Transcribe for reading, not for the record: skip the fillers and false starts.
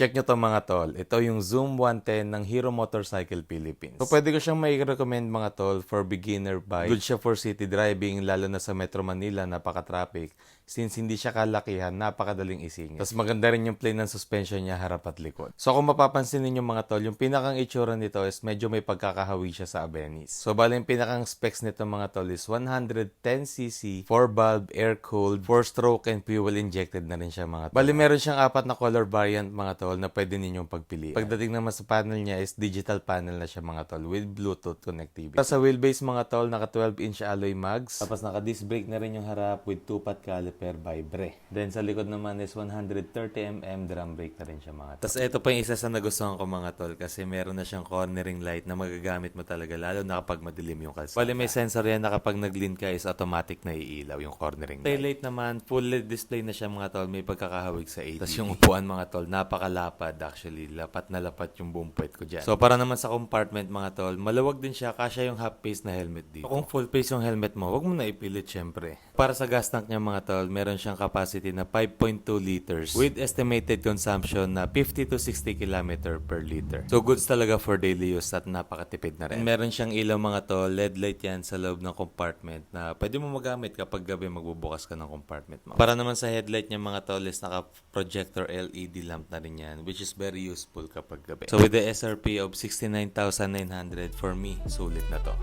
Check nyo to mga tol. Ito yung Zoom 110 ng Hero Motorcycle Philippines. So pwede ko siyang mai-recommend mga tol for beginner bike. Good siya for city driving, lalo na sa Metro Manila, napaka-traffic. Since hindi siya kalakihan, napakadaling isingit. Tapos maganda rin yung plane ng suspension niya harap at likod. So kung mapapansin ninyo mga tol, yung pinakang itsura nito is medyo may pagkakahawi siya sa Abenis. So bali yung pinakang specs nito mga tol is 110cc, 4-valve, air-cooled, 4-stroke, and fuel-injected na rin siya mga tol. Bali meron siyang 4 na color variant mga tol na pwede ninyong pagpilian. Pagdating naman sa panel niya is digital panel na siya mga tol with Bluetooth connectivity. Sa wheelbase mga tol, naka 12-inch alloy mags. Tapos naka disc brake na rin yung harap with 2-pot caliper by Bre. Then sa likod naman is 130mm drum brake na rin siya mga tol. Tapos ito pa yung isa sa nagustuhan ko mga tol kasi meron na siyang cornering light na magagamit mo talaga lalo na kapag madilim yung kalsada. Bali may sensor yan na kapag nag-lean ka is automatic na iilaw yung cornering light. Tail light naman, full LED display na siya mga tol, may pagkakahawig sa 80. Tapos yung upuan mga tol, napakalapad actually. Lapat na lapat yung buong puwet ko dyan. So para naman sa compartment mga tol, maluwag din siya, kasya yung half face na helmet dito. Kung full face yung helmet mo, wag mo na ipilit syempre. Para sa gas tank niya mga tol, meron siyang capacity na 5.2 liters with estimated consumption na 50 to 60 km per liter. So goods talaga for daily use at napakatipid na rin. And meron siyang ilaw mga tol, LED light yan sa loob ng compartment na pwede mo magamit kapag gabi magbubukas ka ng compartment mo. Para naman sa headlight niya mga tol is naka-projector LED lamp na rin yan, which is very useful kapag gabi. So with the SRP of 69,900 for me, sulit na to.